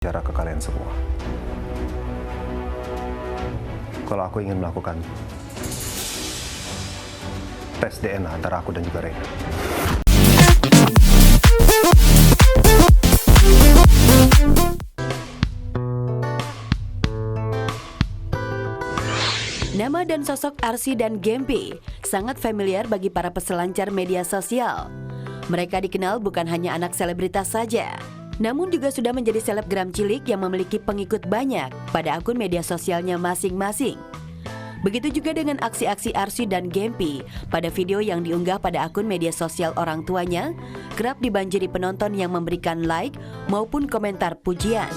Bicara ke kalian semua. Kalau aku ingin melakukan tes DNA antara aku dan juga Reina. Nama dan sosok Arsy dan Gempi sangat familiar bagi para peselancar media sosial. Mereka dikenal bukan hanya anak selebritas saja, namun juga sudah menjadi selebgram cilik yang memiliki pengikut banyak pada akun media sosialnya masing-masing. Begitu juga dengan aksi-aksi Arsy dan Gempi pada video yang diunggah pada akun media sosial orang tuanya, kerap dibanjiri penonton yang memberikan like maupun komentar pujian.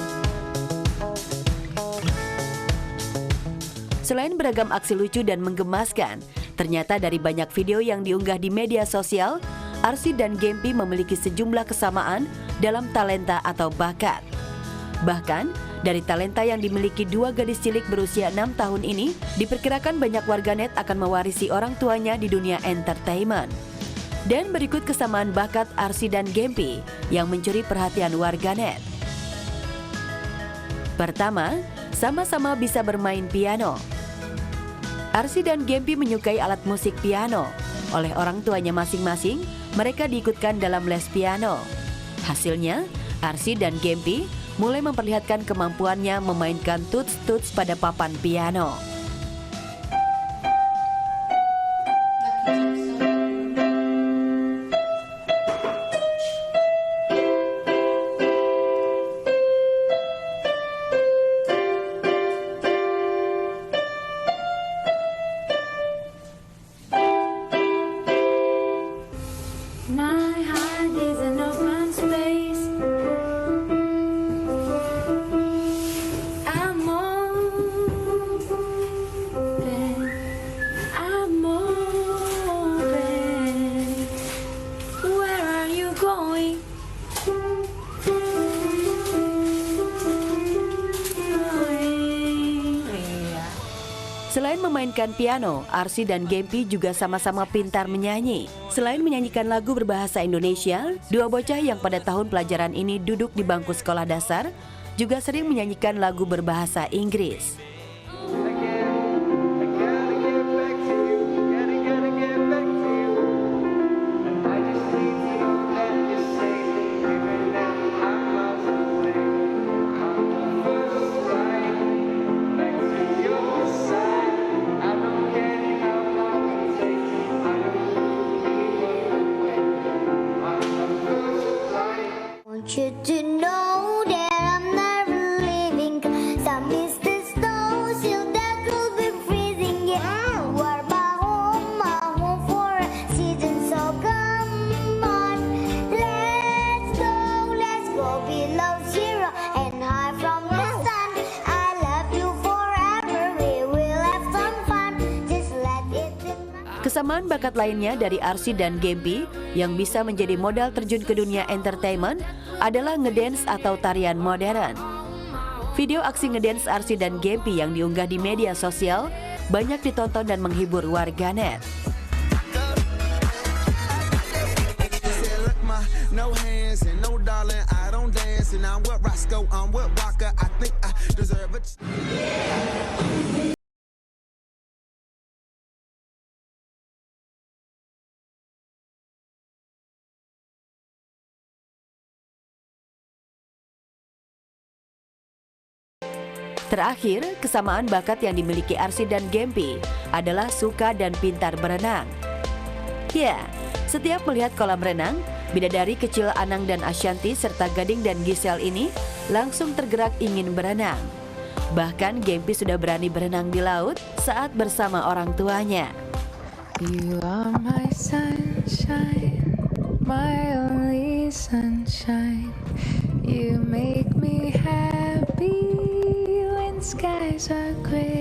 Selain beragam aksi lucu dan menggemaskan, ternyata dari banyak video yang diunggah di media sosial, Arsy dan Gempi memiliki sejumlah kesamaan dalam talenta atau bakat. Bahkan, dari talenta yang dimiliki dua gadis cilik berusia 6 tahun ini, diperkirakan banyak warganet akan mewarisi orang tuanya di dunia entertainment. Dan berikut kesamaan bakat Arsy dan Gempi yang mencuri perhatian warganet. Pertama, sama-sama bisa bermain piano. Arsy dan Gempi menyukai alat musik piano. Oleh orang tuanya masing-masing, mereka diikutkan dalam les piano. Hasilnya, Arsy dan Gempi mulai memperlihatkan kemampuannya memainkan tuts-tuts pada papan piano. My heart is an open space. I'm open. I'm open. Where are you going? Selain memainkan piano, Arsy dan Gempi juga sama-sama pintar menyanyi. Selain menyanyikan lagu berbahasa Indonesia, dua bocah yang pada tahun pelajaran ini duduk di bangku sekolah dasar juga sering menyanyikan lagu berbahasa Inggris. Want you to know that I'm never leaving. Some miss the snow, still that will be freezing. Yeah, what about my home for a season? So come on, let's go below zero and high from the sun. I love you forever, we will have some fun. Just let it be. Kesamaan bakat lainnya dari Arsy dan Gempi yang bisa menjadi modal terjun ke dunia entertainment adalah ngedance atau tarian modern. Video aksi ngedance Arsy dan Gempi yang diunggah di media sosial banyak ditonton dan menghibur warganet. No hands and no darling, I don't dance and I'm with Roscoe, I'm with Walker, I think I deserve it. Terakhir, kesamaan bakat yang dimiliki Arsy dan Gempi adalah suka dan pintar berenang. Ya, setiap melihat kolam renang, bidadari kecil Anang dan Ashanti serta Gading dan Gisel ini langsung tergerak ingin berenang. Bahkan Gempi sudah berani berenang di laut saat bersama orang tuanya. You are my sunshine, my only sunshine. You make me happy when skies are gray.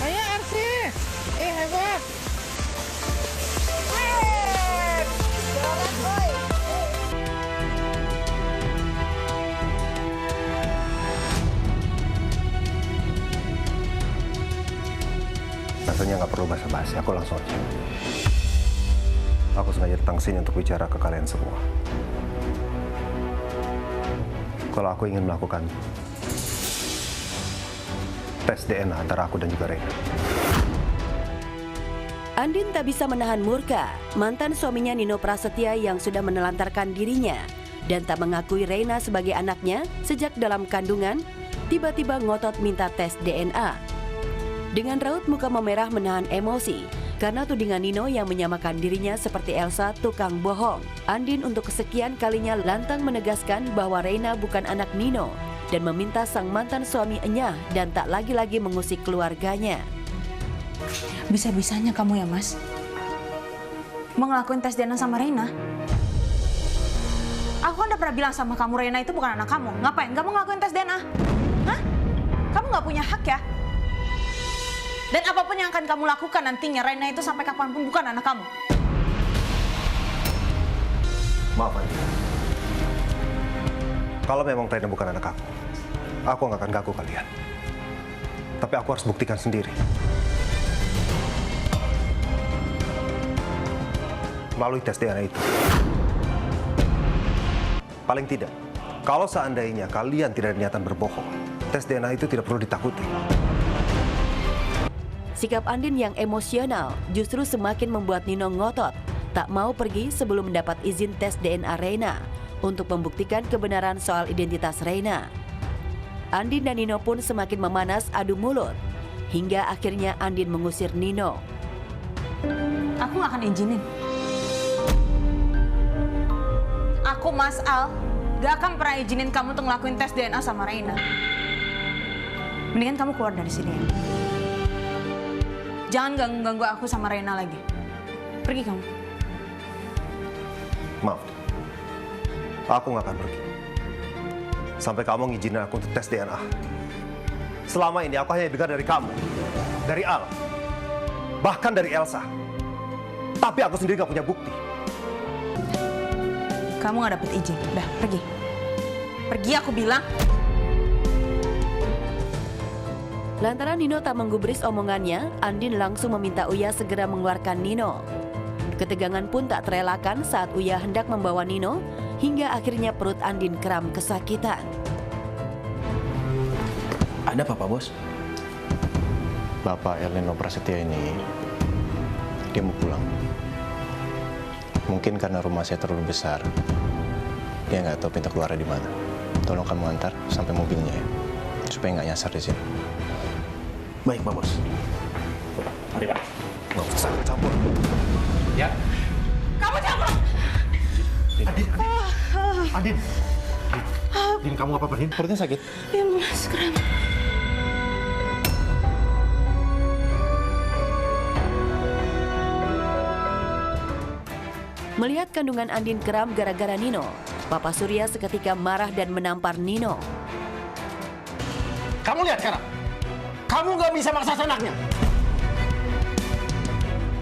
Ayo Arsy, hebat. Rasanya nggak perlu basa-basi, aku langsung aja. Aku sengaja datang sini untuk bicara ke kalian semua. Kalau aku ingin melakukan tes DNA antara aku dan juga Reina. Andin tak bisa menahan murka. Mantan suaminya Nino Prasetya yang sudah menelantarkan dirinya dan tak mengakui Reina sebagai anaknya sejak dalam kandungan, tiba-tiba ngotot minta tes DNA. Dengan raut muka memerah menahan emosi karena tudingan Nino yang menyamakan dirinya seperti Elsa tukang bohong. Andin untuk kesekian kalinya lantang menegaskan bahwa Reina bukan anak Nino dan meminta sang mantan suami enyah dan tak lagi-lagi mengusik keluarganya. Bisa-bisanya kamu ya, Mas, mau ngelakuin tes DNA sama Reina? Aku kan udah pernah bilang sama kamu, Reina itu bukan anak kamu. Ngapain kamu ngelakuin tes DNA? Hah? Kamu nggak punya hak ya? Dan apapun yang akan kamu lakukan nantinya, Reina itu sampai kapanpun bukan anak kamu. Maaf, Andi. Kalau memang Reina bukan anak aku nggak akan ganggu kalian. Tapi aku harus buktikan sendiri. Melalui tes DNA itu. Paling tidak, kalau seandainya kalian tidak ada niatan berbohong, tes DNA itu tidak perlu ditakuti. Sikap Andin yang emosional justru semakin membuat Nino ngotot, tak mau pergi sebelum mendapat izin tes DNA Reina untuk membuktikan kebenaran soal identitas Reina. Andin dan Nino pun semakin memanas adu mulut, hingga akhirnya Andin mengusir Nino. Aku nggak akan izinin. Aku, Mas Al, gak akan pernah izinin kamu untuk ngelakuin tes DNA sama Reina. Mendingan kamu keluar dari sini ya. Jangan ganggu-ganggu aku sama Reina lagi. Pergi kamu. Maaf, aku nggak akan pergi sampai kamu ngizinin aku untuk tes DNA. Selama ini aku hanya dengar dari kamu, dari Al, bahkan dari Elsa. Tapi aku sendiri nggak punya bukti. Kamu nggak dapet izin. Udah, pergi. Pergi aku bilang. Lantaran Nino tak menggubris omongannya, Andin langsung meminta Uya segera mengeluarkan Nino. Ketegangan pun tak terelakkan saat Uya hendak membawa Nino, hingga akhirnya perut Andin kram kesakitan. Ada apa, Pak Bos? Bapak Nino Prasetya ini, dia mau pulang. Mungkin karena rumah saya terlalu besar, dia nggak tahu pintu keluarnya di mana. Tolong kamu antar sampai mobilnya ya, supaya nggak nyasar di sini. Baik, Pak Bos. Mari, Pak. Nggak usah campur. Ya. Kamu jangan. Adin. Din, kamu apa, Din? Perutnya sakit? Ya, Mas, kram. Melihat kandungan Andin kram gara-gara Nino, Papa Surya seketika marah dan menampar Nino. Kamu lihat sekarang. Kamu nggak bisa maksa anaknya.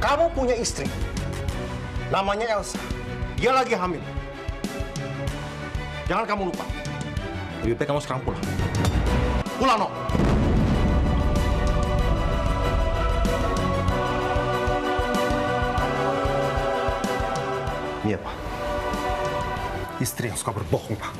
Kamu punya istri. Namanya Elsa. Dia lagi hamil. Jangan kamu lupa. Lebih baik kamu sekarang pulang. Pulang, no. Iya, Pak. Istri yang suka berbohong, Pak.